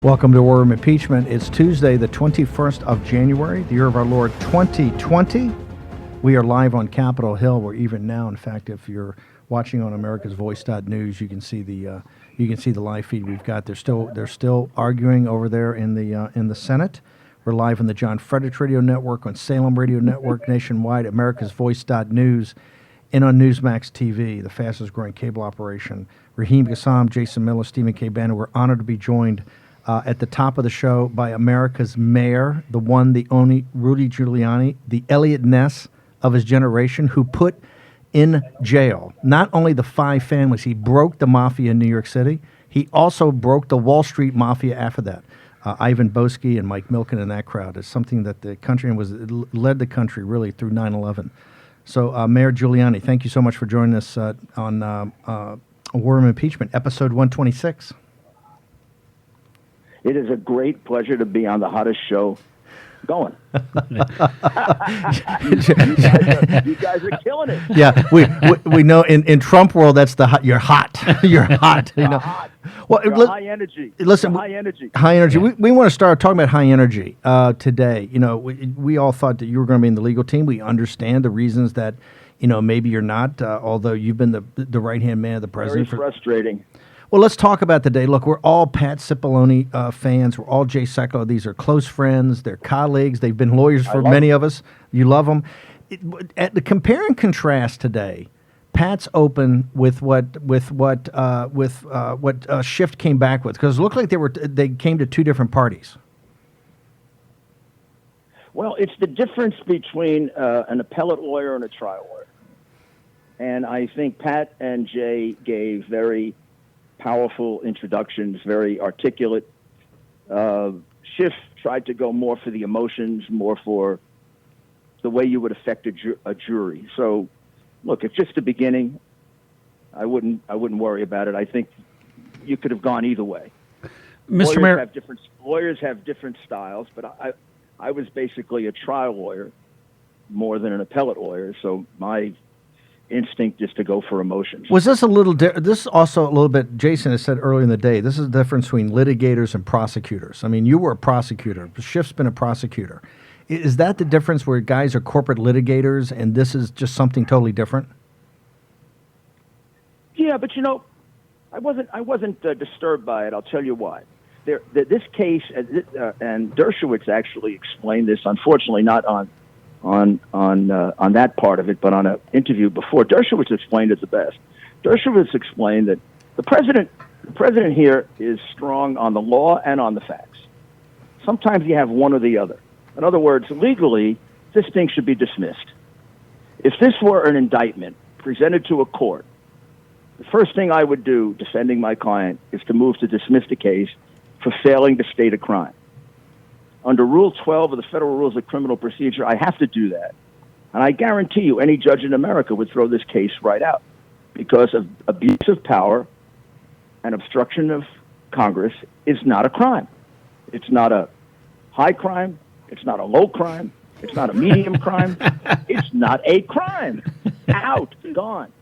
Welcome to War Room Impeachment. It's Tuesday, the 21st of January, the year of our Lord 2020. We are live on Capitol Hill. We're even now. In fact, if you're watching on AmericasVoice.news, you can see the live feed we've got. They're still arguing over there in the Senate. We're live on the John Fredericks Radio Network, on Salem Radio Network, nationwide, AmericasVoice.news, and on Newsmax TV, the fastest growing cable operation. Raheem Kassam, Jason Miller, Stephen K. Bannon. We're honored to be joined at the top of the show by America's mayor, the one, the only, Rudy Giuliani, the Elliot Ness of his generation, who put in jail not only the five families, he broke the mafia in New York City, he also broke the Wall Street mafia after that. Ivan Boesky and Mike Milken and that crowd is something that the country led the country really through 9/11. So, Mayor Giuliani, thank you so much for joining us on War Room Impeachment, episode 126. It is a great pleasure to be on the hottest show going. You guys are killing it. Yeah, we know in Trump world that's you're hot. You're hot. You know. Hot. Well, high energy. Listen, high energy. High energy. Yeah. We want to start talking about high energy today. You know, we all thought that you were going to be in the legal team. We understand the reasons that maybe you're not. Although you've been the right hand man of the president. Very frustrating. Well, let's talk about the day. Look, we're all Pat Cipollone fans. We're all Jay Sekulow. These are close friends. They're colleagues. They've been lawyers for many of us. You love them. At the compare and contrast today, Pat's open with what Schiff came back with, because it looked like they came to two different parties. Well, it's the difference between an appellate lawyer and a trial lawyer, and I think Pat and Jay gave very powerful introductions, very articulate. Schiff tried to go more for the emotions, more for the way you would affect a jury. So, look, it's just the beginning. I wouldn't worry about it. I think you could have gone either way. Mr. Mayor, lawyers have different styles, but I was basically a trial lawyer more than an appellate lawyer. So my instinct is to go for emotions. Was this this is also a little bit, Jason has said earlier in the day, this is the difference between litigators and prosecutors. I mean, you were a prosecutor. Schiff's been a prosecutor. Is that the difference, where guys are corporate litigators and this is just something totally different? Yeah, but I wasn't disturbed by it. I'll tell you why. This case, and Dershowitz actually explained this, unfortunately not on that part of it, but on an interview before. Dershowitz explained it the best. Dershowitz explained that the president here is strong on the law and on the facts. Sometimes you have one or the other. In other words, legally, this thing should be dismissed. If this were an indictment presented to a court, the first thing I would do, defending my client, is to move to dismiss the case for failing to state a crime. Under Rule 12 of the Federal Rules of Criminal Procedure, I have to do that. And I guarantee you any judge in America would throw this case right out, because of abuse of power and obstruction of Congress is not a crime. It's not a high crime. It's not a low crime. It's not a medium crime. It's not a crime. Out. Gone.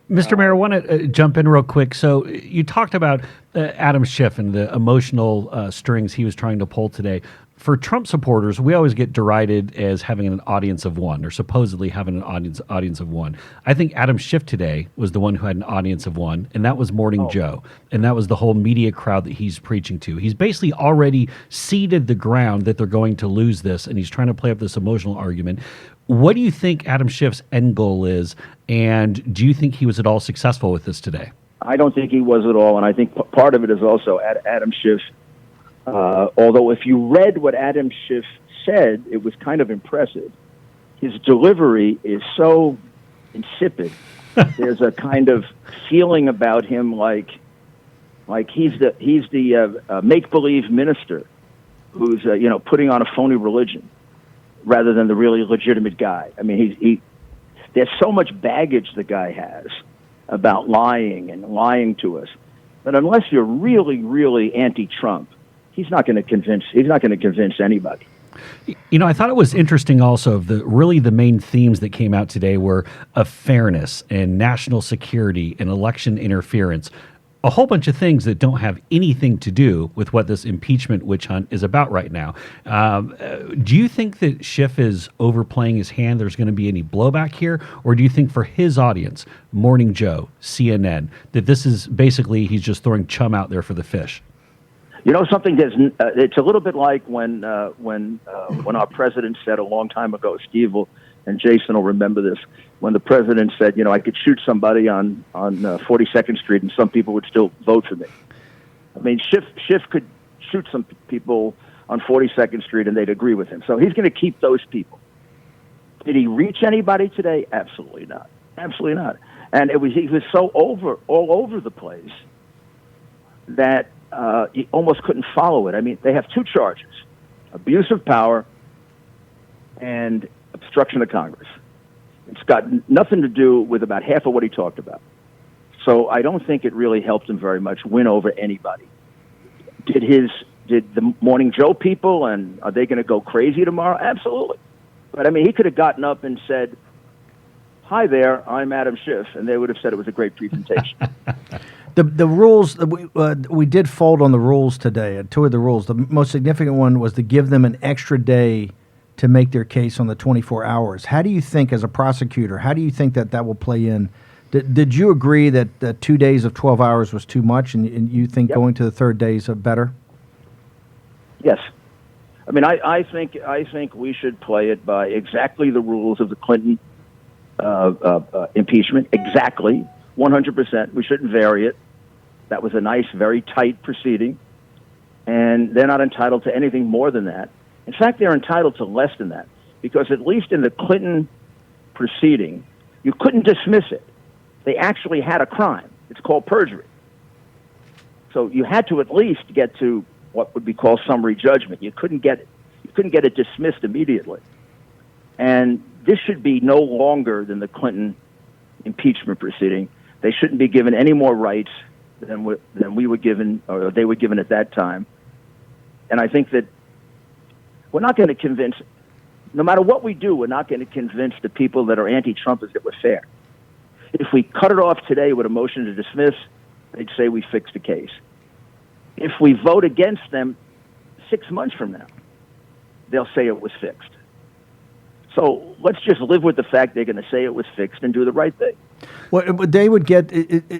Mr. Mayor, I want to jump in real quick. So you talked about Adam Schiff and the emotional strings he was trying to pull today. For Trump supporters, we always get derided as having an audience of one, or supposedly having an audience of one. I think Adam Schiff today was the one who had an audience of one, and that was Morning Joe. And that was the whole media crowd that he's preaching to. He's basically already seeded the ground that they're going to lose this, and he's trying to play up this emotional argument. What do you think Adam Schiff's end goal is, and do you think he was at all successful with this today? I don't think he was at all, and I think part of it is also Adam Schiff. Although if you read what Adam Schiff said, it was kind of impressive. His delivery is so insipid. There's a kind of feeling about him like he's the make-believe minister who's putting on a phony religion rather than the really legitimate guy. I mean, there's so much baggage the guy has about lying to us that unless you're really, really anti-Trump, he's not going to convince anybody. I thought it was interesting also, the main themes that came out today were of fairness and national security and election interference. a whole bunch of things that don't have anything to do with what this impeachment witch hunt is about right now. Do you think that Schiff is overplaying his hand? There's going to be any blowback here? Or do you think for his audience, Morning Joe, CNN, that this is basically he's just throwing chum out there for the fish? You know something? It's a little bit like when our president said a long time ago, Steve and Jason will remember this, when the president said, you know, I could shoot somebody on 42nd Street and some people would still vote for me. I mean, Schiff could shoot some people on 42nd Street and they'd agree with him. So he's going to keep those people. Did he reach anybody today? Absolutely not. Absolutely not. And he was so all over the place that you almost couldn't follow it. I mean, they have two charges: abuse of power and obstruction of Congress. It's got nothing to do with about half of what he talked about. So I don't think it really helped him very much win over anybody. Did the Morning Joe people, and are they going to go crazy tomorrow? Absolutely. But I mean, he could have gotten up and said, "Hi there, I'm Adam Schiff," and they would have said it was a great presentation. The rules, we did fold on the rules today, two of the rules. The most significant one was to give them an extra day to make their case on the 24 hours. How do you think, as a prosecutor, how do you think that will play in? Did you agree that 2 days of 12 hours was too much, and you think going to the third day is better? Yes. I mean, I think we should play it by exactly the rules of the Clinton impeachment. Exactly, 100%. We shouldn't vary it. That was a nice, very tight proceeding, and they're not entitled to anything more than that. In fact, they're entitled to less than that, because at least in the Clinton proceeding, you couldn't dismiss it. They actually had a crime. It's called perjury. So you had to at least get to what would be called summary judgment. You couldn't get it dismissed immediately. And this should be no longer than the Clinton impeachment proceeding. They shouldn't be given any more rights than we were given, or they were given at that time. And I think that we're not going to convince, no matter what we do, we're not going to convince the people that are anti-Trumpers that we're fair. If we cut it off today with a motion to dismiss, they'd say we fixed the case. If we vote against them 6 months from now, they'll say it was fixed. So let's just live with the fact they're going to say it was fixed and do the right thing. What they would get?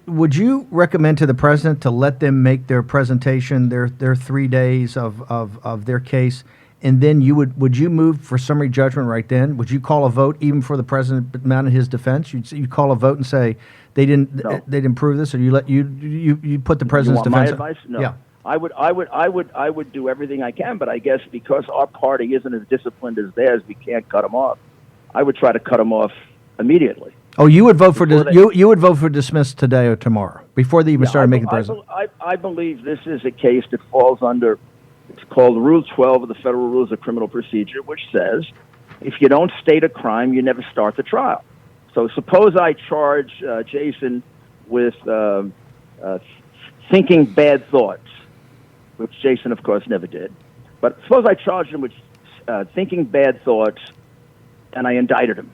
Would you recommend to the president to let them make their presentation, their 3 days of their case, and then would you move for summary judgment right then? Would you call a vote even for the president to mount his defense? You'd call a vote and say they didn't prove this, or you put the president's defense. My advice? No. Yeah. I would do everything I can, but I guess because our party isn't as disciplined as theirs, we can't cut them off. I would try to cut them off immediately. Oh, you would vote for you would vote for dismiss today or tomorrow before they even started making the president. I believe this is a case that falls under, it's called Rule 12 of the Federal Rules of Criminal Procedure, which says if you don't state a crime, you never start the trial. So suppose I charge Jason with thinking bad thoughts, which Jason, of course, never did. But suppose I charged him with thinking bad thoughts, and I indicted him.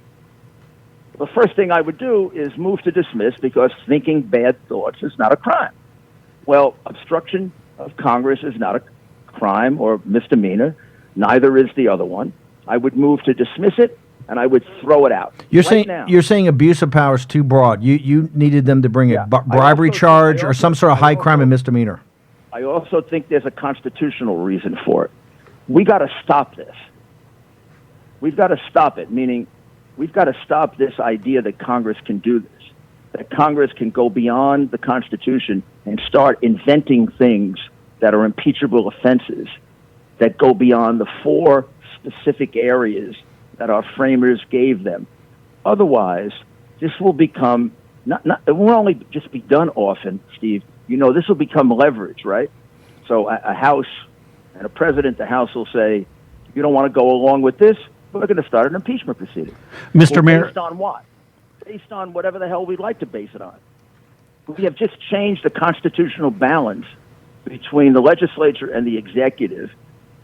The first thing I would do is move to dismiss, because thinking bad thoughts is not a crime. Well, obstruction of Congress is not a crime or misdemeanor. Neither is the other one. I would move to dismiss it, and I would throw it out. You're saying abuse of power is too broad. You needed them to bring a bribery charge or some sort of high crime and misdemeanor. I also think there's a constitutional reason for it. We got to stop this. We've got to stop it, meaning we've got to stop this idea that Congress can do this, that Congress can go beyond the Constitution and start inventing things that are impeachable offenses that go beyond the 4 specific areas that our framers gave them. Otherwise, this will become, it won't only just be done often, Steve. You know, this will become leverage, right? So a House and a president, the House will say, you don't want to go along with this, we're going to start an impeachment proceeding. Mr. Mayor. Based on what? Based on whatever the hell we'd like to base it on. We have just changed the constitutional balance between the legislature and the executive.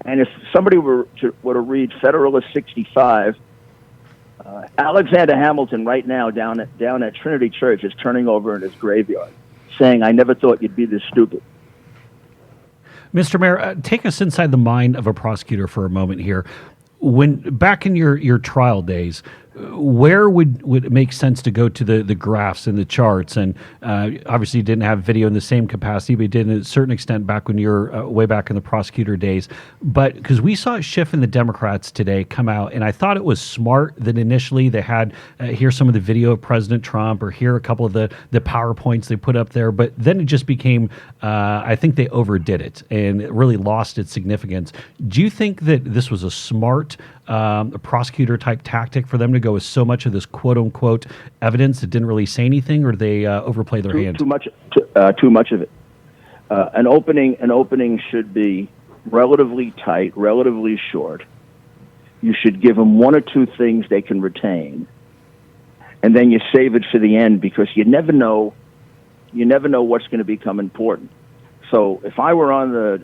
And if somebody were to read Federalist 65, Alexander Hamilton right now down at Trinity Church is turning over in his graveyard saying, "I never thought you'd be this stupid." Mr. Mayor, take us inside the mind of a prosecutor for a moment here. When back in your trial days, where would it make sense to go to the graphs and the charts? And obviously, you didn't have video in the same capacity, but you did to a certain extent back when you were way back in the prosecutor days. But because we saw Schiff and the Democrats today come out, and I thought it was smart that initially they had hear some of the video of President Trump or hear a couple of the PowerPoints they put up there. But then it just became, I think they overdid it and it really lost its significance. Do you think that this was a smart prosecutor type tactic for them to go with so much of this quote unquote evidence that didn't really say anything, or did they overplay their hand? Too much of it. An opening should be relatively tight, relatively short. You should give them one or two things they can retain, and then you save it for the end, because you never know what's going to become important. So if I were on the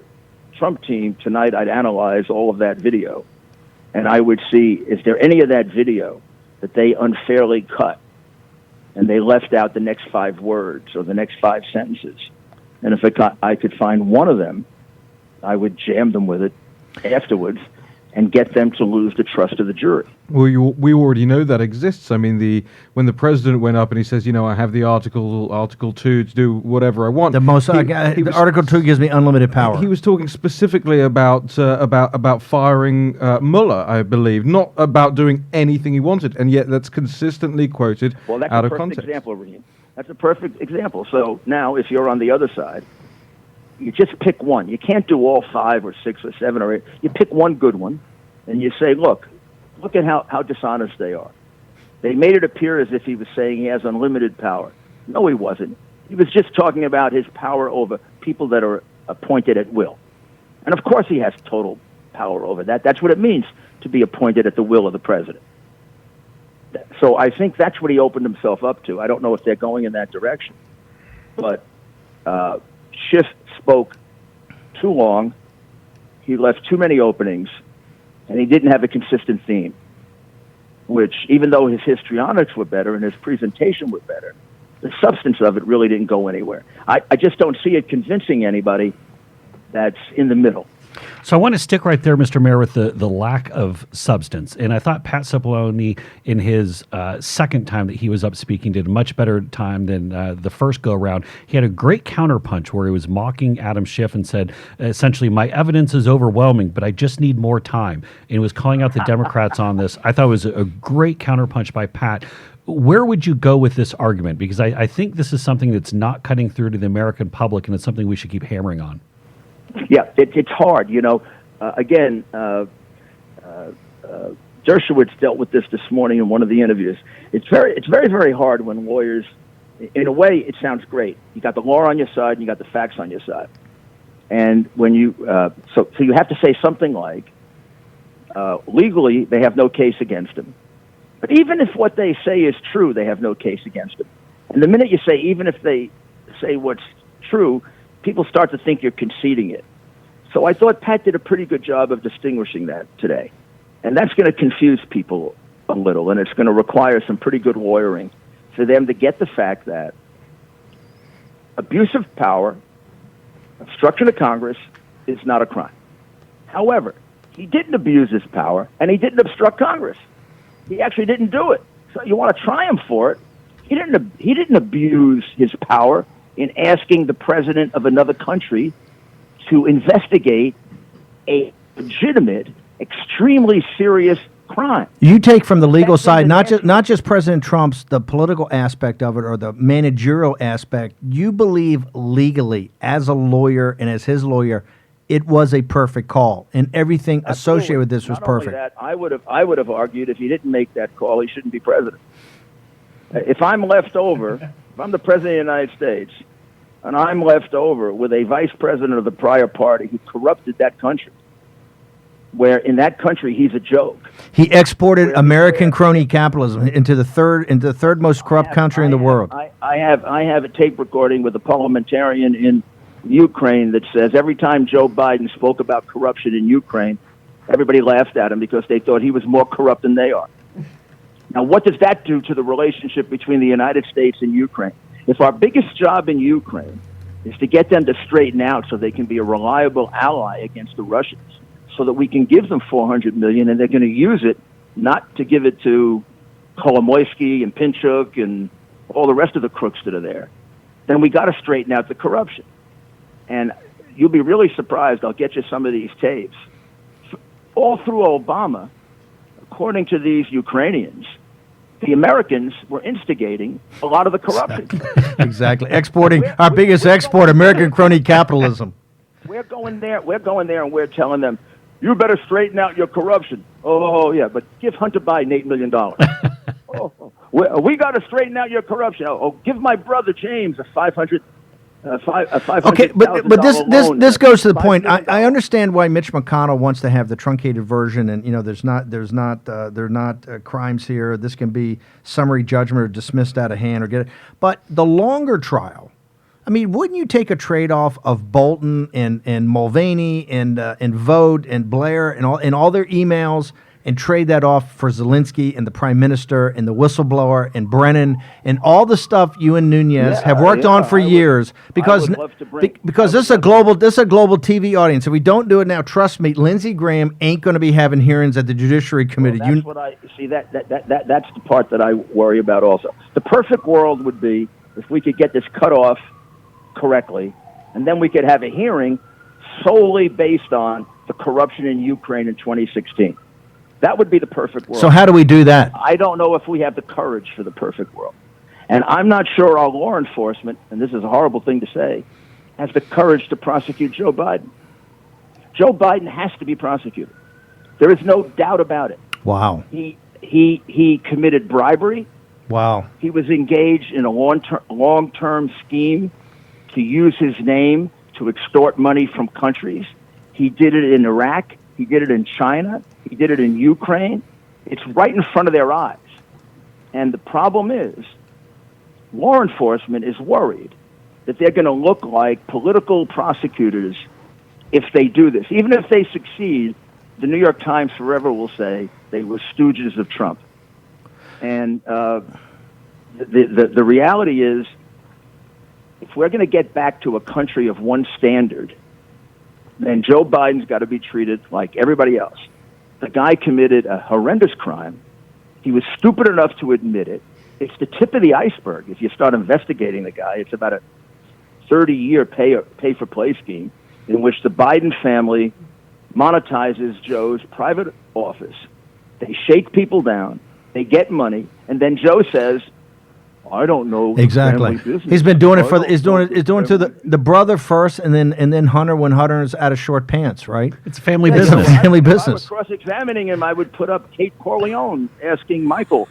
Trump team tonight, I'd analyze all of that video, and I would see, is there any of that video that they unfairly cut and they left out the next 5 words or the next 5 sentences? And if I could find one of them, I would jam them with it afterwards and get them to lose the trust of the jury. Well, we already know that exists. I mean, when the president went up and he says, I have the Article 2 to do whatever I want. Article 2 gives me unlimited power. He was talking specifically about firing Mueller, I believe, not about doing anything he wanted, and yet that's consistently quoted out of context. Example, Raheem. That's a perfect example. So now, if you're on the other side, you just pick one. You can't do all 5 or 6 or 7 or 8. You pick one good one, and you say, look at how dishonest they are. They made it appear as if he was saying he has unlimited power. No, he wasn't. He was just talking about his power over people that are appointed at will. And of course he has total power over that. That's what it means to be appointed at the will of the president. So I think that's what he opened himself up to. I don't know if they're going in that direction. But Schiff spoke too long. He left too many openings, and he didn't have a consistent theme, which, even though his histrionics were better and his presentation were better, the substance of it really didn't go anywhere. I just don't see it convincing anybody that's in the middle. So I want to stick right there, Mr. Mayor, with the lack of substance. And I thought Pat Cipollone, in his second time that he was up speaking, did a much better time than the first go-around. He had a great counterpunch where he was mocking Adam Schiff and said, essentially, my evidence is overwhelming, but I just need more time. And he was calling out the Democrats on this. I thought it was a great counterpunch by Pat. Where would you go with this argument? Because I think this is something that's not cutting through to the American public, and it's something we should keep hammering on. Yeah, it's hard. Again, Dershowitz dealt with this morning in one of the interviews. It's very, very hard when lawyers, in a way, it sounds great. You got the law on your side and you got the facts on your side. And when you, so you have to say something like, legally, they have no case against him. But even if what they say is true, they have no case against him. And the minute you say, even if they say what's true, people start to think you're conceding it. So I thought Pat did a pretty good job of distinguishing that today. And that's going to confuse people a little, and it's going to require some pretty good lawyering for them to get the fact that abuse of power, obstruction of Congress, is not a crime. However, he didn't abuse his power, and he didn't obstruct Congress. He actually didn't do it. So you want to try him for it. He didn't abuse his power in asking the president of another country to investigate a legitimate, extremely serious crime. You take from the legal side, not just President Trump's, the political aspect of it or the managerial aspect. You believe legally, as a lawyer and as his lawyer, it was a perfect call, and everything associated with this was perfect. Not only that, I would have argued if he didn't make that call, he shouldn't be president. If I'm left over, if I'm the president of the United States, and I'm left over with a vice president of the prior party who corrupted that country, where in that country he's a joke. He exported American crony capitalism into the third most corrupt country in the world. I have a tape recording with a parliamentarian in Ukraine that says every time Joe Biden spoke about corruption in Ukraine, everybody laughed at him because they thought he was more corrupt than they are. Now, what does that do to the relationship between the United States and Ukraine? If our biggest job in Ukraine is to get them to straighten out so they can be a reliable ally against the Russians, so that we can give them $400 million, and they're going to use it not to give it to Kolomoisky and Pinchuk and all the rest of the crooks that are there, then we got to straighten out the corruption. And you'll be really surprised. I'll get you some of these tapes. All through Obama, according to these Ukrainians, the Americans were instigating a lot of the corruption. Exactly. Exporting, our biggest export, American crony capitalism. We're going there, and we're telling them, you better straighten out your corruption. Oh, yeah, but give Hunter Biden $8 million. We got to straighten out your corruption. Give my brother James a $500,000 Okay, but this goes to the point. I understand why Mitch McConnell wants to have the truncated version, and they're not crimes here. This can be summary judgment or dismissed out of hand or get it. But the longer trial, I mean, wouldn't you take a trade-off of Bolton and Mulvaney and Vogt and Blair and all their emails and trade that off for Zelensky and the Prime Minister and the whistleblower and Brennan and all the stuff you and Nunes have worked on for years? Because this is a global TV audience. If we don't do it now, trust me, Lindsey Graham ain't going to be having hearings at the Judiciary Committee. Well, that's what I see. That's the part that I worry about also. The perfect world would be if we could get this cut off correctly, and then we could have a hearing solely based on the corruption in Ukraine in 2016. That would be the perfect world. So how do we do that? I don't know if we have the courage for the perfect world. And I'm not sure our law enforcement, and this is a horrible thing to say, has the courage to prosecute Joe Biden. Joe Biden has to be prosecuted. There is no doubt about it. Wow. He committed bribery. Wow. He was engaged in a long-term scheme to use his name to extort money from countries. He did it in Iraq. He did it in China. He did it in Ukraine. It's right in front of their eyes. And the problem is, law enforcement is worried that they're going to look like political prosecutors if they do this. Even if they succeed, the New York Times forever will say they were stooges of Trump. And the reality is, if we're going to get back to a country of one standard, then Joe Biden's got to be treated like everybody else. The guy committed a horrendous crime. He was stupid enough to admit it. It's the tip of the iceberg. If you start investigating the guy, it's about a 30-year pay-for-play scheme in which the Biden family monetizes Joe's private office. They shake people down. They get money. And then Joe says, I don't know. Exactly. He's been doing it he's doing to the brother first, and then Hunter when Hunter's out of short pants, right? It's family business. Family If I business. was cross-examining him, I would put up Kate Corleone asking Michael,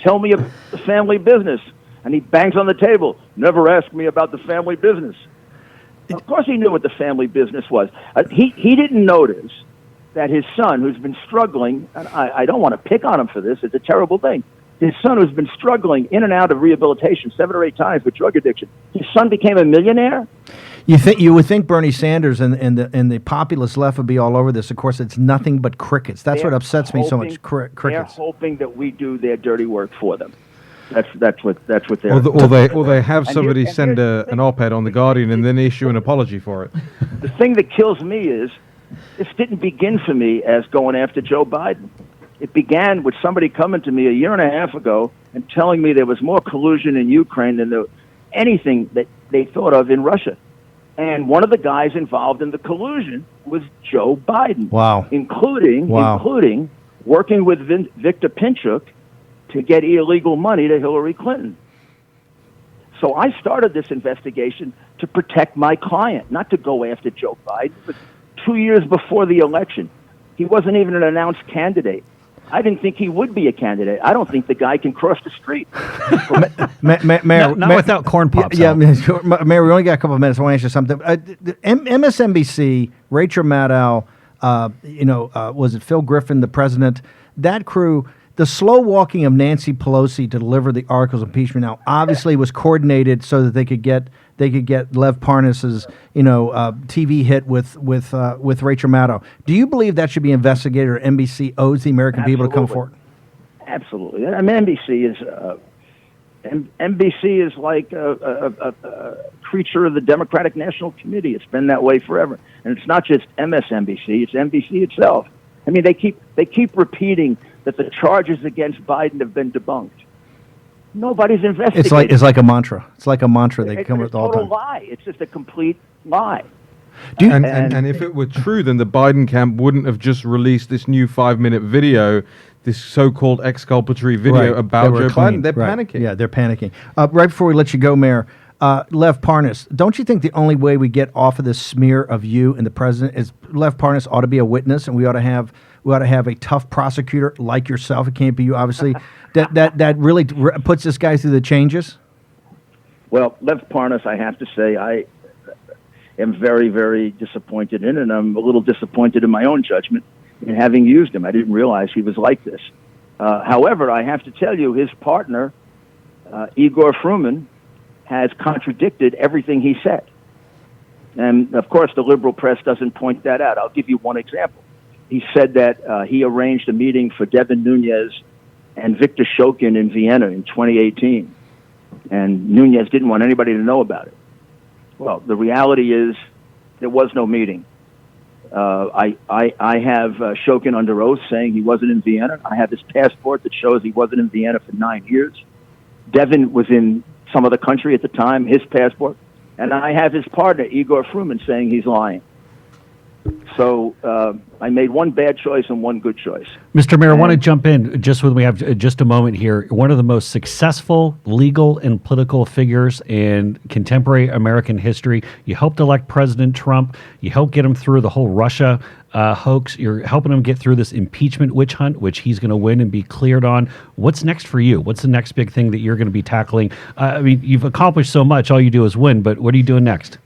tell me about the family business, and he bangs on the table. Never ask me about the family business. Of course, he knew what the family business was. He didn't notice that his son, who's been struggling, and I don't want to pick on him for this. It's a terrible thing. His son, who's been struggling in and out of rehabilitation 7 or 8 times with drug addiction, his son became a millionaire. You would think Bernie Sanders and the populist left would be all over this. Of course, it's nothing but crickets. That's what upsets me so much. Crickets. They're hoping that we do their dirty work for them. That's what they're. Or they have somebody send an op-ed on the Guardian and then issue an apology for it. The thing that kills me is this didn't begin for me as going after Joe Biden. It began with somebody coming to me a year and a half ago and telling me there was more collusion in Ukraine than anything that they thought of in Russia. And one of the guys involved in the collusion was Joe Biden. Wow. Including working with Victor Pinchuk to get illegal money to Hillary Clinton. So I started this investigation to protect my client, not to go after Joe Biden. But 2 years before the election, he wasn't even an announced candidate. I didn't think he would be a candidate. I don't think the guy can cross the street. Mayor, not without corn pops. Yeah, Mayor, we only got a couple of minutes. I want to ask you something. MSNBC, Rachel Maddow, was it Phil Griffin, the president? That crew, the slow walking of Nancy Pelosi to deliver the articles of impeachment now obviously was coordinated so that they could get Lev Parnas's TV hit with Rachel Maddow. Do you believe that should be investigated, or NBC owes the American people to come forward? Absolutely. I mean, NBC is NBC is like a creature of the Democratic National Committee. It's been that way forever, and it's not just MSNBC; it's NBC itself. I mean, they keep repeating that the charges against Biden have been debunked. Nobody's investigating. It's like a mantra. It's like a mantra they come with all the time. It's a total lie. It's just a complete lie. And if it were true, then the Biden camp wouldn't have just released this new 5-minute video, this so-called exculpatory video about Joe Biden. They're panicking. Yeah, they're panicking. Right before we let you go, Mayor, Lev Parnas, don't you think the only way we get off of this smear of you and the president is Lev Parnas ought to be a witness, and we ought to have a tough prosecutor like yourself. It can't be you, obviously. that really puts this guy through the changes. Well, Lev Parnas, I have to say, I am very, very disappointed in, and I'm a little disappointed in my own judgment in having used him. I didn't realize he was like this. However, I have to tell you, his partner, Igor Fruman, has contradicted everything he said. And, of course, the liberal press doesn't point that out. I'll give you one example. He said that he arranged a meeting for Devin Nunes and Viktor Shokin in Vienna in 2018. And Nunes didn't want anybody to know about it. Well, the reality is there was no meeting. I have Shokin under oath saying he wasn't in Vienna. I have his passport that shows he wasn't in Vienna for 9 years. Devin was in some other country at the time, his passport. And I have his partner, Igor Fruman, saying he's lying. So I made one bad choice and one good choice. Mr. Mayor, I want to jump in just when we have just a moment here. One of the most successful legal and political figures in contemporary American history. You helped elect President Trump. You helped get him through the whole Russia hoax. You're helping him get through this impeachment witch hunt, which he's going to win and be cleared on. What's next for you? What's the next big thing that you're going to be tackling? I mean, you've accomplished so much. All you do is win, but what are you doing next?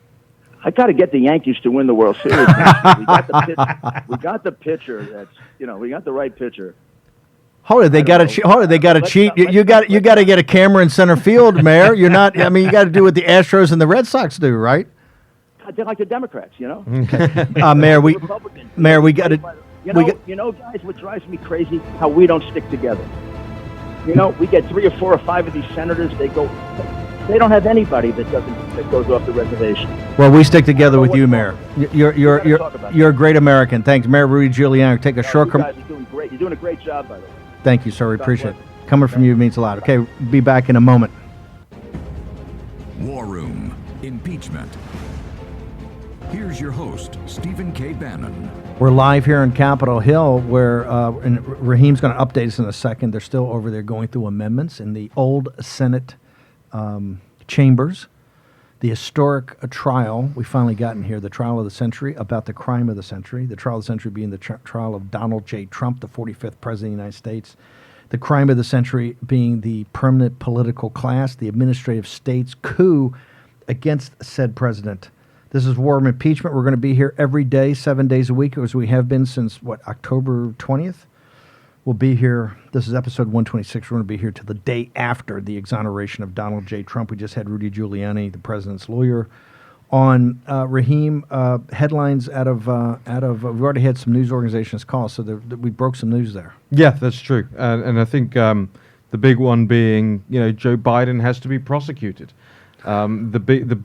I got to get the Yankees to win the World Series. we got the pitcher. We got the right pitcher. Hold it, they got to cheat. You got to get a camera in center field, Mayor. You're not. I mean, you got to do what the Astros and the Red Sox do, right? They're like the Democrats, you know. Mayor, we got to. Guys, what drives me crazy? How we don't stick together. You know, we get 3 or 4 or 5 of these senators. They don't have anybody that goes off the reservation. Well, we stick together with you, Mayor. You're a great American. Thanks, Mayor Rudy Giuliani. Take a short. You guys are doing great. You're doing a great job, by the way. Thank you, sir. We appreciate it. Coming from you means a lot. Okay, be back in a moment. War Room Impeachment. Here's your host, Stephen K. Bannon. We're live here on Capitol Hill, where and Raheem's going to update us in a second. They're still over there going through amendments in the old Senate chambers. The historic trial we finally gotten here, the trial of the century, about the crime of the century. The trial of the century being the trial of Donald J. Trump, the 45th President of the United States. The crime of the century being the permanent political class, the administrative state's coup against said president. This is War Room Impeachment. We're going to be here every day, 7 days a week, as we have been since, October 20th? We'll be here. This is episode 126. We're going to be here till the day after the exoneration of Donald J. Trump. We just had Rudy Giuliani, the president's lawyer, on. Raheem, headlines out of we've already had some news organizations call, so we broke some news there. Yeah, that's true. And I think the big one being, Joe Biden has to be prosecuted. The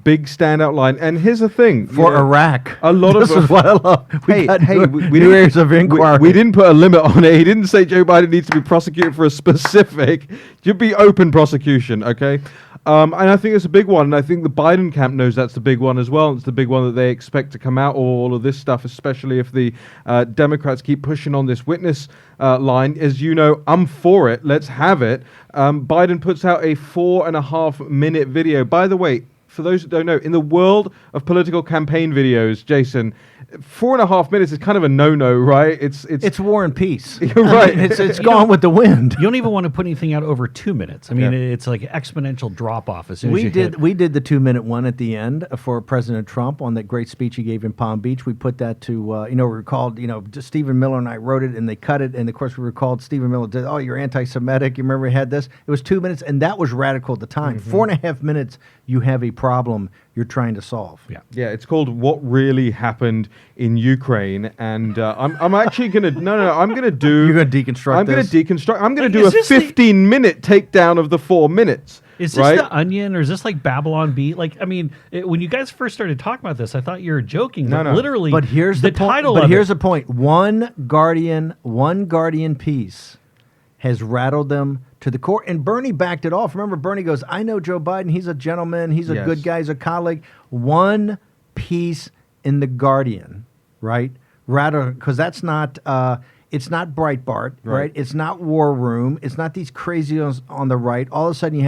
big standout line, and here's the thing for Iraq. A lot this of is what I love. We new areas of inquiry. We didn't put a limit on it. He didn't say Joe Biden needs to be prosecuted for a specific. You'd be open prosecution, okay? And I think it's a big one, and I think the Biden camp knows that's the big one as well. It's the big one that they expect to come out, all of this stuff, especially if the Democrats keep pushing on this witness line. As you know, I'm for it. Let's have it. Biden puts out a 4.5-minute video. By the way, for those that don't know, in the world of political campaign videos, Jason, 4.5 minutes is kind of a no-no, right? It's War and Peace. You're right. It's gone with the wind. You don't even want to put anything out over 2 minutes. I mean, it's like an exponential drop off as soon as you hit. We did the 2-minute one at the end for President Trump on that great speech he gave in Palm Beach. We put that to we recalled just Stephen Miller and I wrote it and they cut it, and of course we recalled Stephen Miller did. Oh, you're anti-Semitic. You remember we had this? It was 2 minutes, and that was radical at the time. 4.5 minutes you have a problem you're trying to solve. Yeah. Yeah, it's called "What Really Happened in Ukraine," and I'm actually gonna I'm gonna do. You're gonna deconstruct I'm this? gonna deconstruct. I'm gonna Like, do a is this the- 15-minute takedown of the 4 minutes. Is this right? the Onion, or is this like Babylon Bee? Like, I mean, when you guys first started talking about this, I thought you were joking. No, but no. literally, But here's the point. title But of here's it. the point. One Guardian piece has rattled them to the core. And Bernie backed it off. Remember, Bernie goes, "I know Joe Biden. He's a gentleman. He's a Yes. good guy. He's a colleague." One piece in the Guardian, right? Rather, because that's not. It's not Breitbart, right? It's not War Room. It's not these crazies on the right. All of a sudden, you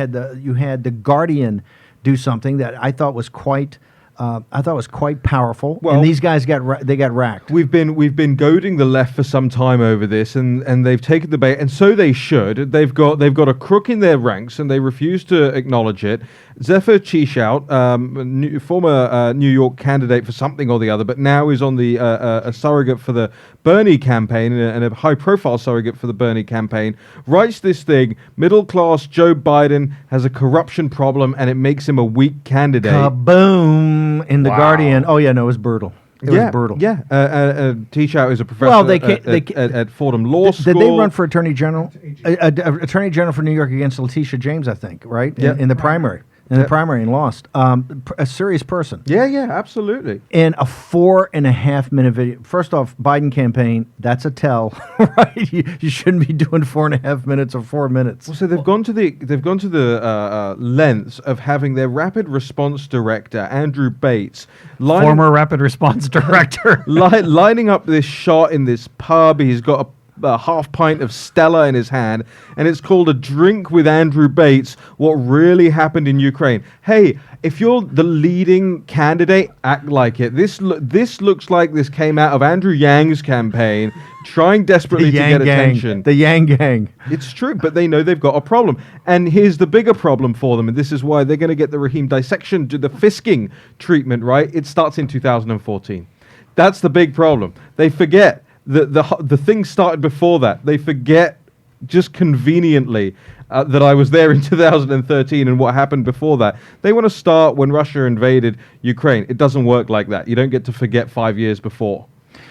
had the Guardian do something that I thought was quite powerful. Well- and these guys got racked. We've been goading the left for some time over this, and they've taken the bait, and so they should. They've got a crook in their ranks, and they refuse to acknowledge it. Zephyr Teashout, former New York candidate for something or the other, but now is on the a surrogate for the Bernie campaign and a high-profile surrogate for the Bernie campaign, writes this thing: middle-class Joe Biden has a corruption problem, and it makes him a weak candidate. Kaboom in the Wow. Guardian. Oh yeah, no, it was brutal. It was brutal. Yeah, Teashout is a professor Well, at Fordham Law School. Did they run for attorney general? Attorney general for New York against Letitia James, I think, right? Yeah. In the primary. In the primary and lost. A serious person. Yeah, absolutely. In a 4.5 minute video. First off, Biden campaign, that's a tell, right? You shouldn't be doing 4.5 minutes or 4 minutes. Well, so they've gone to the lengths of having their rapid response director Andrew Bates Former rapid response director. lining up this shot in this pub. He's got a half pint of Stella in his hand, and it's called A Drink with Andrew Bates, What Really Happened in Ukraine. Hey, if you're the leading candidate, act like it. This looks like this came out of Andrew Yang's campaign, trying desperately to get attention. The Yang Gang. It's true, but they know they've got a problem. And here's the bigger problem for them, and this is why they're going to get the Raheem dissection, the fisking treatment, right? It starts in 2014. That's the big problem. They forget the thing started before that. They forget just conveniently that I was there in 2013 and what happened before that. They want to start when Russia invaded Ukraine. It doesn't work like that. You don't get to forget 5 years before.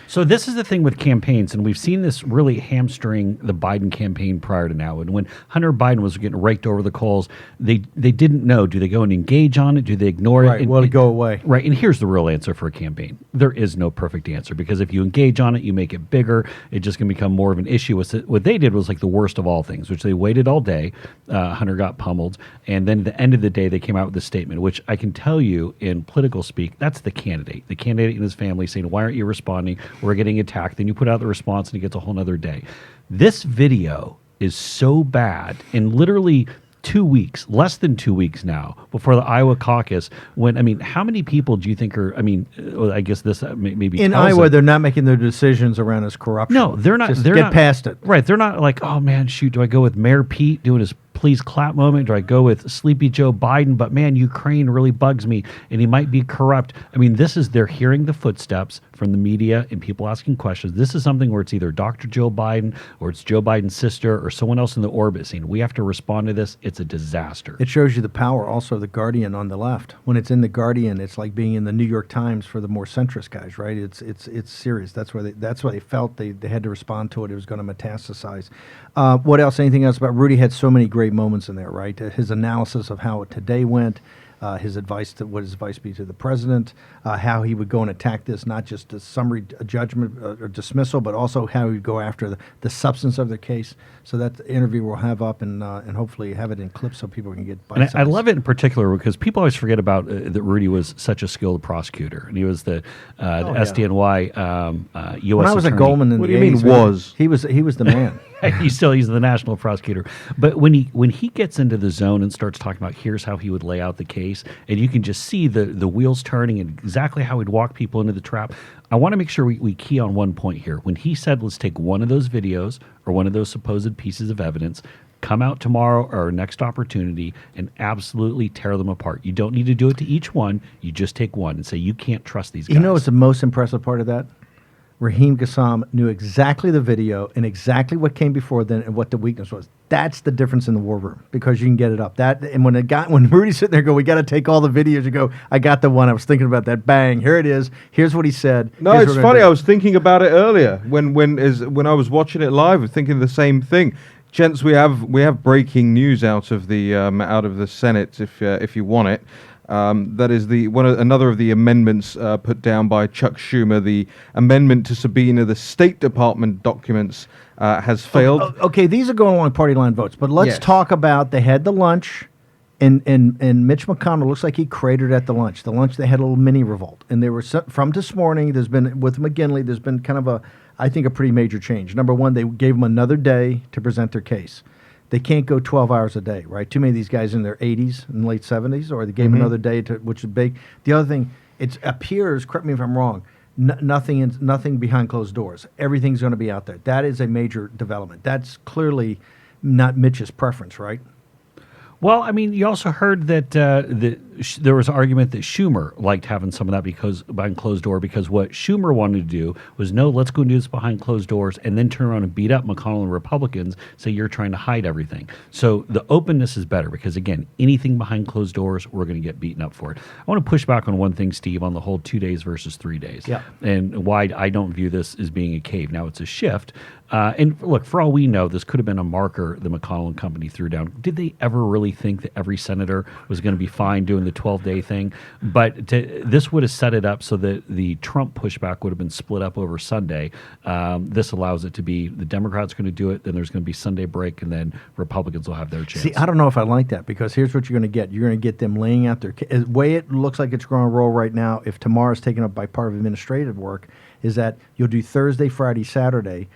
So this is the thing with campaigns, and we've seen this really hamstring the Biden campaign prior to now. And when Hunter Biden was getting raked over the coals, they didn't know, do they go and engage on it? Do they ignore it? Right, And- well, to go away. Right, and here's the real answer for a campaign. There is no perfect answer, because if you engage on it, you make it bigger, it's just going to become more of an issue. What they did was like the worst of all things, which they waited all day. Hunter got pummeled, and then at the end of the day, they came out with a statement, which I can tell you in political speak, that's the candidate and his family saying, why aren't you responding? We're getting attacked. Then you put out the response, and it gets a whole nother day. This video is so bad, and literally 2 weeks, less than 2 weeks now, before the Iowa caucus, how many people do you think are, I guess this maybe In tells Iowa, it. they're not making their decisions around his corruption. No, they're not. Just they're get not, past it. Right. They're not like, oh man, shoot, do I go with Mayor Pete doing his please clap moment? Do I go with Sleepy Joe Biden? But man, Ukraine really bugs me, and he might be corrupt. They're hearing the footsteps from the media and people asking questions. This is something where it's either Dr. Joe Biden or it's Joe Biden's sister or someone else in the orbit saying, we have to respond to this. It's a disaster. It shows you the power also of the Guardian on the left. When it's in the Guardian, it's like being in the New York Times for the more centrist guys, right? It's serious. That's why they felt they had to respond to it. It was going to metastasize. What else? Anything else about Rudy? Had so many great moments in there, right? His analysis of how it today went. His advice what his advice be to the president, how he would go and attack this, not just a summary judgment or dismissal, but also how he would go after the substance of the case. So that interview we'll have up and hopefully have it in clips so people can get bite And sized. I love it in particular because people always forget about that Rudy was such a skilled prosecutor, and he was the SDNY U.S. When I was attorney. at Goldman in What the do you mean 80s, was? he was the man. he's the national prosecutor. But when he gets into the zone and starts talking about here's how he would lay out the case, and you can just see the wheels turning and exactly how he'd walk people into the trap. I want to make sure we key on one point here. When he said, let's take one of those videos or one of those supposed pieces of evidence, come out tomorrow or our next opportunity and absolutely tear them apart. You don't need to do it to each one. You just take one and say, you can't trust these guys. You know what's the most impressive part of that? Raheem Kassam knew exactly the video and exactly what came before then and what the weakness was. That's the difference in the war room because you can get it up. And when Rudy's sitting there, we got to take all the videos. You go, I got the one. I was thinking about that. Bang, here it is. Here's what he said. No, Here's it's what we're gonna funny. do. I was thinking about it earlier when I was watching it live, I was thinking the same thing. Gents, we have breaking news out of the Senate if you want it. That is another of the amendments put down by Chuck Schumer. The amendment to subpoena the State Department documents has failed. Okay, these are going along party line votes, but let's Yes. talk about they had the lunch, and Mitch McConnell looks like he cratered at the lunch. The lunch they had a little mini revolt, and they were from this morning. There's been with McGinley. There's been kind of I think a pretty major change. Number one, they gave them another day to present their case. They can't go 12 hours a day, right? Too many of these guys in their 80s and late 70s, or they gave them another day, which is big. The other thing, it appears, correct me if I'm wrong, nothing behind closed doors. Everything's going to be out there. That is a major development. That's clearly not Mitch's preference, right? Well, I mean, you also heard that there was an argument that Schumer liked having some of that because behind closed door, because what Schumer wanted to do was, no, let's go and do this behind closed doors and then turn around and beat up McConnell and Republicans, say you're trying to hide everything. So the openness is better because, again, anything behind closed doors, we're going to get beaten up for it. I want to push back on one thing, Steve, on the whole 2 days versus 3 days. Yeah. And why I don't view this as being a cave. Now, it's a shift. And look, for all we know, this could have been a marker the McConnell and company threw down. Did they ever really think that every senator was going to be fine doing the 12-day thing? But this would have set it up so that the Trump pushback would have been split up over Sunday. This allows it to be the Democrats are going to do it, then there's going to be Sunday break, and then Republicans will have their chance. See, I don't know if I like that because here's what you're going to get. You're going to get them laying out their the way it looks like it's going to roll right now. If tomorrow's taken up by part of administrative work, is that you'll do Thursday, Friday, Saturday.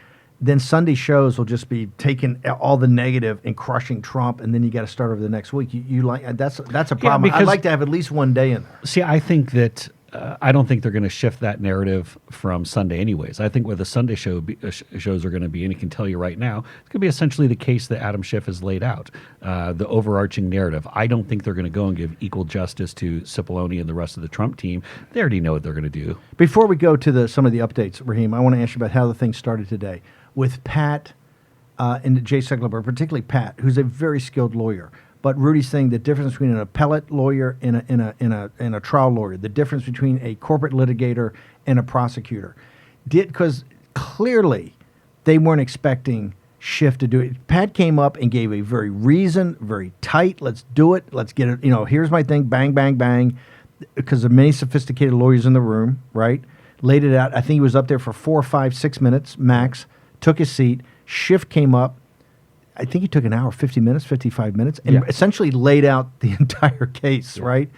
Then Sunday shows will just be taking all the negative and crushing Trump, and then you got to start over the next week. You like that's a problem. I'd because- like to have at least one day in there. See, I think that I don't think they're going to shift that narrative from Sunday anyways. I think what the Sunday shows are going to be, and I can tell you right now, it's going to be essentially the case that Adam Schiff has laid out, the overarching narrative. I don't think they're going to go and give equal justice to Cipollone and the rest of the Trump team. They already know what they're going to do. Before we go to some of the updates, Raheem, I want to ask you about how the thing started today with Pat and Jay Sekulow, particularly Pat, who's a very skilled lawyer. But Rudy's saying the difference between an appellate lawyer and a trial lawyer, the difference between a corporate litigator and a prosecutor, because clearly they weren't expecting Schiff to do it. Pat came up and gave a very very tight, let's do it, let's get it, here's my thing, bang, bang, bang, because there are many sophisticated lawyers in the room, right? Laid it out. I think he was up there for 4, 5, 6 minutes max, took his seat. Schiff came up. I think he took an hour, 50 minutes, 55 minutes, and essentially laid out the entire case, right?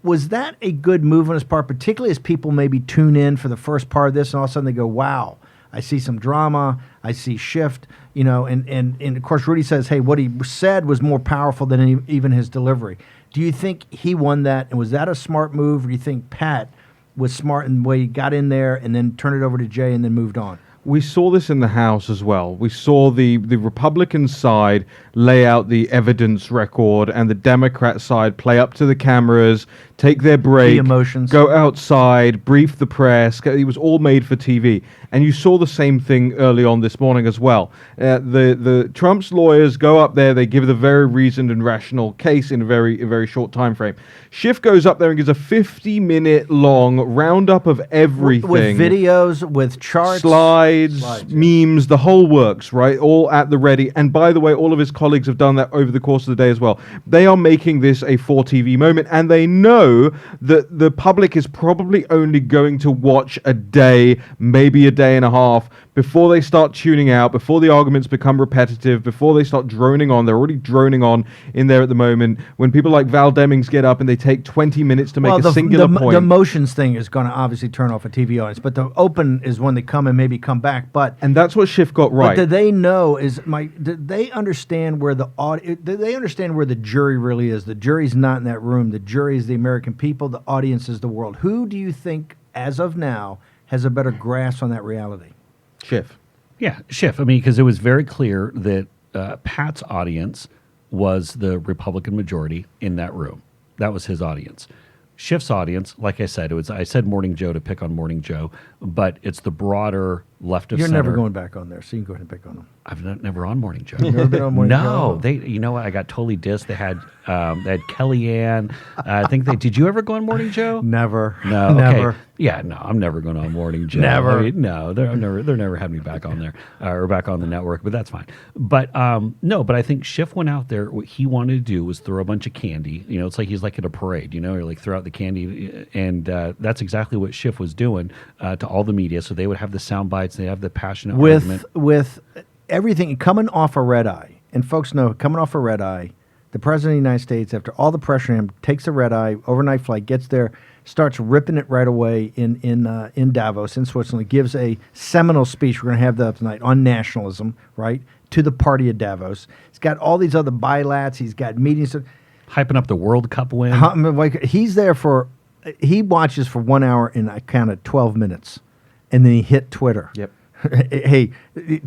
Was that a good move on his part, particularly as people maybe tune in for the first part of this and all of a sudden they go, wow, I see some drama, I see Schiff, and of course Rudy says, hey, what he said was more powerful than even his delivery. Do you think he won that, and was that a smart move, or do you think Pat was smart in the way he got in there and then turned it over to Jay and then moved on? We saw this in the House as well. We saw the Republican side lay out the evidence record and the Democrat side play up to the cameras, take their break, The emotions. go outside, brief the press. It was all made for TV. And you saw the same thing early on this morning as well. The Trump's lawyers go up there, they give the very reasoned and rational case in a very short time frame. Schiff goes up there and gives a 50-minute long roundup of everything. With videos, with charts. Slides, yeah. memes, the whole works, right? All at the ready. And by the way, all of his colleagues have done that over the course of the day as well. They are making this a for TV moment, and they know that the public is probably only going to watch a day, maybe a day and a half, before they start tuning out, before the arguments become repetitive, before they start droning on. They're already droning on in there at the moment. When people like Val Demings get up and they take 20 minutes to make a singular point. The emotions thing is going to obviously turn off a TV audience, but the open is when they come and maybe come back. And that's what Schiff got right. But do they know do they understand where do they understand where the jury really is? The jury's not in that room. The jury is the American people. The audience is the world. Who do you think, as of now, has a better grasp on that reality? Schiff. Yeah, Schiff. I mean, because it was very clear that Pat's audience was the Republican majority in that room. That was his audience. Schiff's audience, like I said, I said Morning Joe to pick on Morning Joe, but it's the broader left of You're center. never going back on there, so you can go ahead and pick on them. I've never on Morning Joe. Never been on Morning No, Joe? they. You know what? I got totally dissed. They had Kellyanne. I think they. Did you ever go on Morning Joe? Never. No, okay. Never. Yeah, no, I'm never going on Morning Joe. Never. I mean, no, they're never had me back on there or back on the network, but that's fine. But no, but I think Schiff went out there. What he wanted to do was throw a bunch of candy. You know, it's like he's like at a parade. You know, or like throw out the candy, and that's exactly what Schiff was doing to all the media. So they would have the sound bites. They have the passionate argument. With everything coming off a red eye, and folks know coming off a red eye, the president of the United States, after all the pressure on him, takes a red eye overnight flight, gets there, starts ripping it right away in Davos in Switzerland, gives a seminal speech. We're going to have that tonight on nationalism, right, to the party of Davos. He's got all these other bilats. He's got meetings. Hyping up the World Cup win. He's there he watches for 1 hour and I counted 12 minutes, and then he hit Twitter. Yep. Hey,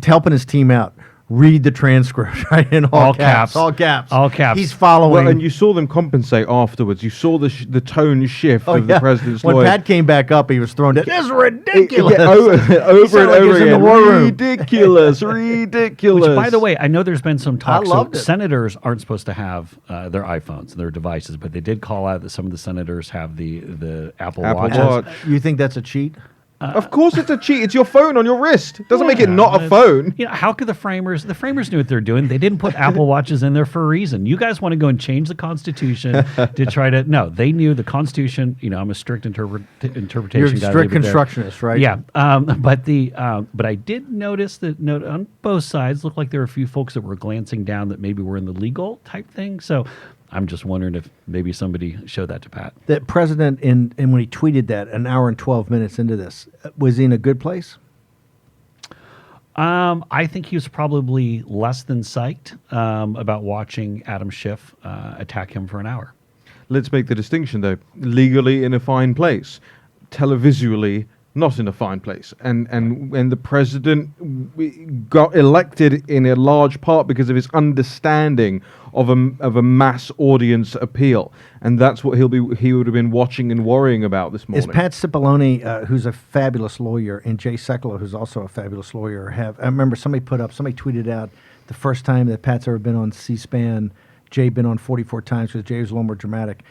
helping his team out. Read the transcript, right? In all caps. All caps. All caps. He's following. Well, and you saw them compensate afterwards. You saw the tone shift of the president's when lawyer. Pat came back up, he was thrown down. This is ridiculous. Yeah, over He and sounded like he over was in the again. war room. Ridiculous, ridiculous. Which, by the way, I know there's been some talk. loved So it. senators aren't supposed to have their iPhones and their devices, but they did call out that some of the senators have the Apple Watches. Watch. You think that's a cheat? Of course, it's a cheat. It's your phone on your wrist. Doesn't make it not a phone. You know, how could the framers knew what they're doing. They didn't put Apple Watches in there for a reason. You guys want to go and change the Constitution to try to, no, they knew the Constitution, you know, I'm a strict interpretation You're a guy. strict leave it there. constructionist, right? Yeah. But I did notice that on both sides, looked like there were a few folks that were glancing down that maybe were in the legal type thing. So I'm just wondering if maybe somebody showed that to Pat. The president, and when he tweeted that an hour and 12 minutes into this, was he in a good place? I think he was probably less than psyched about watching Adam Schiff attack him for an hour. Let's make the distinction, though. Legally in a fine place, televisually not in a fine place. And the president got elected in a large part because of his understanding of a mass audience appeal. And that's what he would have been watching and worrying about this morning. Is Pat Cipollone, who's a fabulous lawyer, and Jay Sekulow, who's also a fabulous lawyer, I remember somebody tweeted out the first time that Pat's ever been on C-SPAN, Jay been on 44 times because Jay was a little more dramatic.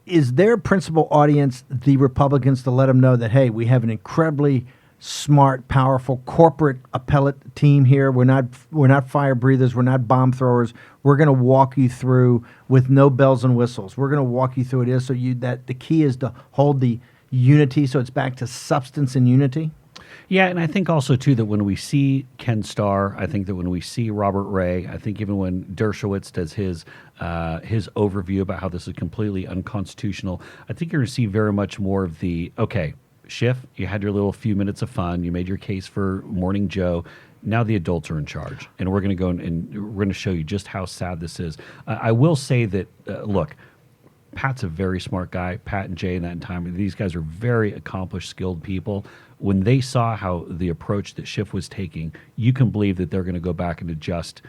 Is their principal audience the Republicans to let them know that, hey, we have an incredibly smart, powerful corporate appellate team here. We're not fire breathers. We're not bomb throwers. We're going to walk you through with no bells and whistles. We're going to walk you through it. So that the key is to hold the unity. So it's back to substance and unity. Yeah, and I think also, too, that when we see Ken Starr, I think that when we see Robert Ray, I think even when Dershowitz does his overview about how this is completely unconstitutional, I think you're going to see very much more of the, okay, Schiff, you had your little few minutes of fun. You made your case for Morning Joe. Now the adults are in charge, and we're going to go and we're going to show you just how sad this is. I will say that, look, Pat's a very smart guy. Pat and Jay in that time, these guys are very accomplished, skilled people. When they saw how the approach that Schiff was taking, you can believe that they're going to go back and adjust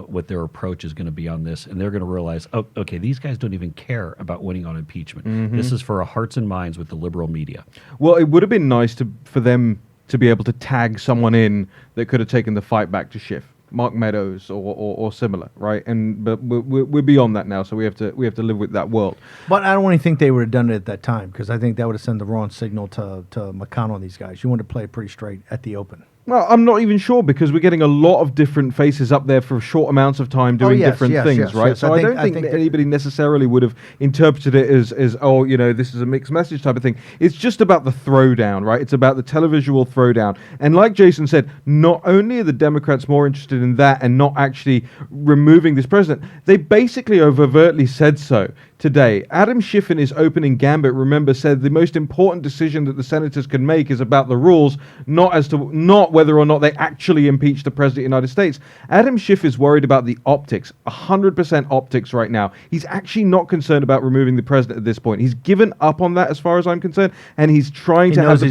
what their approach is going to be on this, and they're going to realize, oh, okay, these guys don't even care about winning on impeachment. Mm-hmm. This is for our hearts and minds with the liberal media. Well, it would have been nice for them to be able to tag someone in that could have taken the fight back to Schiff. Mark Meadows or similar, right? But we're beyond that now, so we have to live with that world. But I don't really think they would have done it at that time, because I think that would have sent the wrong signal to McConnell and these guys. You want to play it pretty straight at the open. Well, I'm not even sure, because we're getting a lot of different faces up there for short amounts of time doing different things, right? Yes. So I don't think that anybody necessarily would have interpreted it as, oh, you know, this is a mixed message type of thing. It's just about the throwdown, right? It's about the televisual throwdown. And like Jason said, not only are the Democrats more interested in that and not actually removing this president, they basically overtly said so today. Adam Schiff in his opening gambit, remember, said the most important decision that the senators can make is about the rules, not whether or not they actually impeach the president of the United States. Adam Schiff is worried about the optics, 100% optics right now. He's actually not concerned about removing the president at this point. He's given up on that as far as I'm concerned, and he's trying to have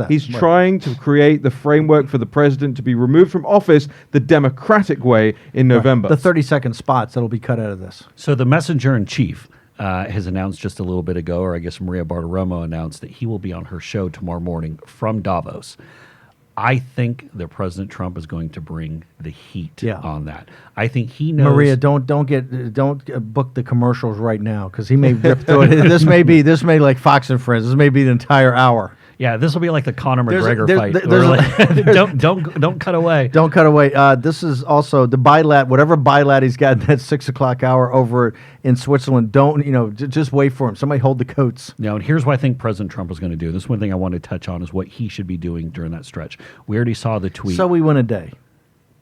he's trying to create the framework for the president to be removed from office the democratic way in November. The 30-second spots that'll be cut out of this. So the messenger in chief, has announced just a little bit ago, or I guess Maria Bartiromo announced that he will be on her show tomorrow morning from Davos. I think that President Trump is going to bring the heat on that. I think he knows. Maria, don't book the commercials right now because he may rip through it. This may like Fox and Friends. This may be the entire hour. Yeah, this will be like the Conor There's a- McGregor there's- fight. Don't cut away. Don't cut away. This is also the bilat, whatever bilat he's got in that 6 o'clock hour over in Switzerland. Don't, just wait for him. Somebody hold the coats. Now, and here's what I think President Trump is going to do. This one thing I want to touch on is what he should be doing during that stretch. We already saw the tweet. So we win a day.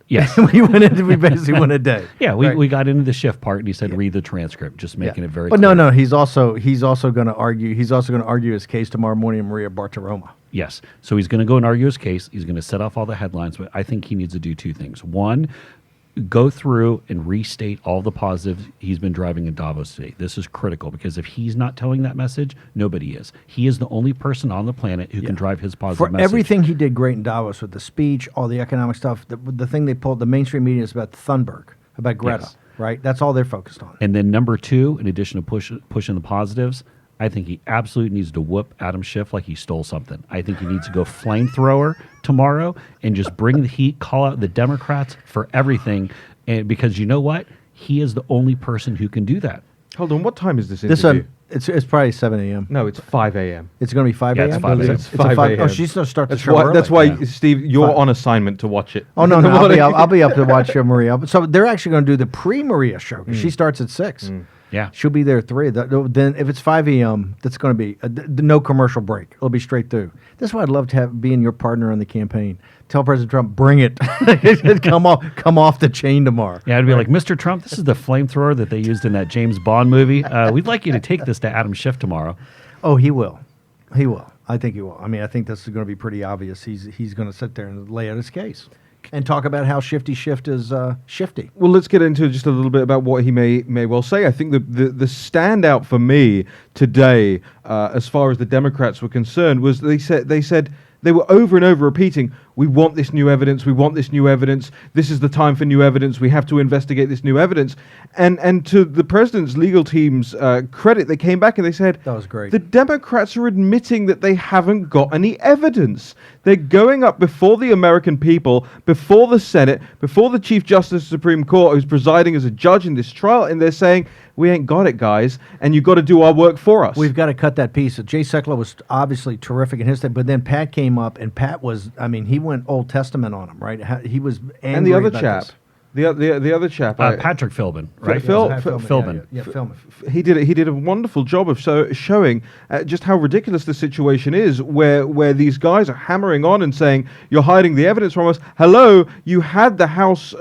Yes. we basically win a day. Yeah, Right. we got into the Schiff part, and he said read the transcript, just making it very But clear. no, he's also going to argue. He's also going to argue his case tomorrow morning in Maria Bartiromo. Yes. So he's going to go and argue his case. He's going to set off all the headlines, but I think he needs to do two things. One, go through and restate all the positives he's been driving in Davos today. This is critical because if he's not telling that message, nobody is. He is the only person on the planet who can drive his positive For message. everything he did great in Davos with the speech, all the economic stuff, the thing they pulled, the mainstream media is about Thunberg, about Greta, Yes. right? That's all they're focused on. And then number two, in addition to pushing the positives, I think he absolutely needs to whoop Adam Schiff like he stole something. I think he needs to go flamethrower tomorrow and just bring the heat, call out the Democrats for everything. And because you know what? He is the only person who can do that. Hold on, what time is this This interview? it's probably 7 a.m. No, it's 5 a.m. It's going to be 5 Yeah, a.m. it's 5 a.m. It's It's 5 Oh, a.m. she's going to start the That's show why, early. that's why Yeah. Steve, you're Fine. on assignment to watch it. Oh no, I'll be up to watch Maria. So they're actually going to do the pre-Maria show. 'Cause She starts at 6. Yeah. She'll be there at 3. Then if it's 5 a.m., that's going to be no commercial break. It'll be straight through. That's why I'd love to have being your partner on the campaign. Tell President Trump, bring it. come off the chain tomorrow. Yeah, I'd be like, Mr. Trump, this is the flamethrower that they used in that James Bond movie. We'd like you to take this to Adam Schiff tomorrow. Oh, he will. He will. I think he will. I mean, I think this is going to be pretty obvious. He's going to sit there and lay out his case and talk about how Shifty Schiff is shifty. Well, let's get into just a little bit about what he may well say. I think the standout for me today, as far as the Democrats were concerned, was they said they were over and over repeating, we want this new evidence, we want this new evidence, this is the time for new evidence, we have to investigate this new evidence. And to the president's legal team's credit, they came back and they said, That was great. the Democrats are admitting that they haven't got any evidence. They're going up before the American people, before the Senate, before the Chief Justice of the Supreme Court, who's presiding as a judge in this trial, and they're saying, we ain't got it, guys, and you've got to do our work for us. We've got to cut that piece. Jay Sekulow was obviously terrific in his thing, but then Pat came up, and Pat was, I mean, he went Old Testament on him, right? He was angry and the other about chap, this. the other chap, Patrick Philbin, right? Phil- Pat Philbin, Philbin. Yeah, Philbin. he did a wonderful job of showing just how ridiculous the situation is, where these guys are hammering on and saying, you're hiding the evidence from us. Hello, you had the House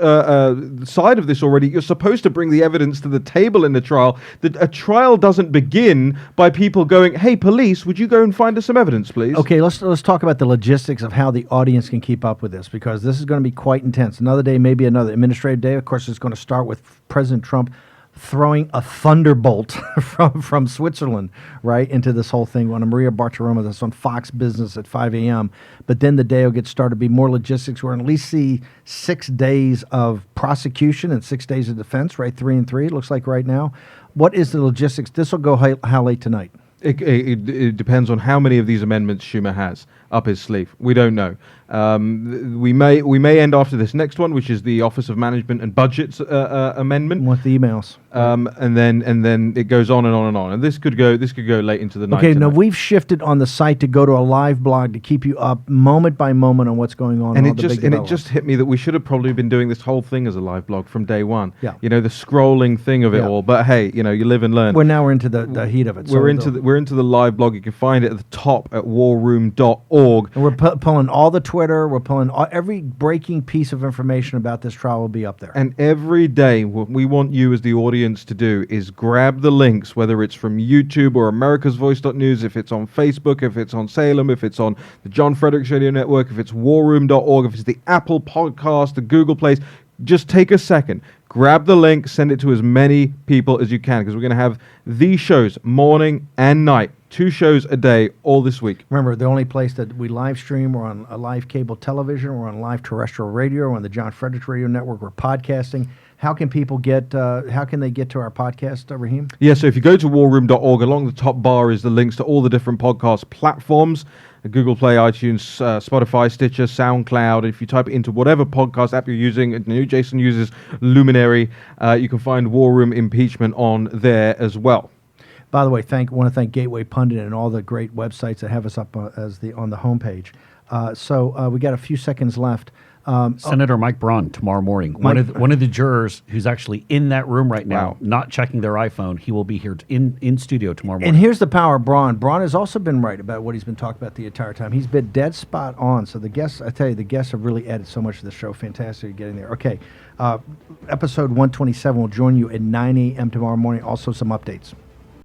side of this already. You're supposed to bring the evidence to the table in the trial. A trial doesn't begin by people going, hey, police, would you go and find us some evidence, please? Okay, let's talk about the logistics of how the audience can keep up with this, because this is going to be quite intense. Another day, maybe another administrative day. Of course, it's going to start with President Trump throwing a thunderbolt from Switzerland right into this whole thing on Maria Bartiromo. That's on Fox Business at 5 a.m. But then the day will get started, be more logistics. We're going to at least see 6 days of prosecution and 6 days of defense, right? 3 and 3, it looks like right now. What is the logistics? This will go how late tonight? It depends on how many of these amendments Schumer has up his sleeve. We don't know. We may end after this next one, which is the Office of Management and Budgets amendment, What the emails? and then it goes on and on and on. And this could go late into the night. Okay, now tonight. we've shifted on the site to go to a live blog to keep you up moment by moment on what's going on. And all it the just big and it developments. just hit me that we should have probably been doing this whole thing as a live blog from day one. Yeah. You know, the scrolling thing of it Yeah. all. But hey, you know, you live and learn. We're into the heat of it. We're into the live blog. You can find it at the top at warroom.org. And we're pulling all the Twitter. We're pulling every breaking piece of information about this trial will be up there. And every day, what we want you as the audience to do is grab the links, whether it's from YouTube or americasvoice.news, if it's on Facebook, if it's on Salem, if it's on the John Fredericks Radio Network, if it's warroom.org, if it's the Apple Podcast, the Google Plays. Just take a second, grab the link, send it to as many people as you can, because we're going to have these shows morning and night 2 shows a day all this week. Remember, the only place that we live stream, we're on a live cable television, we're on live terrestrial radio, we're on the John Fredericks Radio Network, we're podcasting. How can people get, how can they get to our podcast, Raheem? Yeah, so if you go to warroom.org, along the top bar is the links to all the different podcast platforms. Google Play, iTunes, Spotify, Stitcher, SoundCloud. If you type it into whatever podcast app you're using, I know Jason uses Luminary, you can find War Room Impeachment on there as well. By the way, want to thank Gateway Pundit and all the great websites that have us up on the homepage. So we got a few seconds left. Senator Mike Braun tomorrow morning. One of the jurors who's actually in that room right now, Wow. not checking their iPhone. He will be here in studio tomorrow morning. And here's the power of Braun. Braun has also been right about what he's been talking about the entire time. He's been dead spot on. So the guests, I tell you, the guests have really added so much to the show. Fantastic getting there. Okay, episode 127 will join you at 9 a.m. tomorrow morning. Also some updates.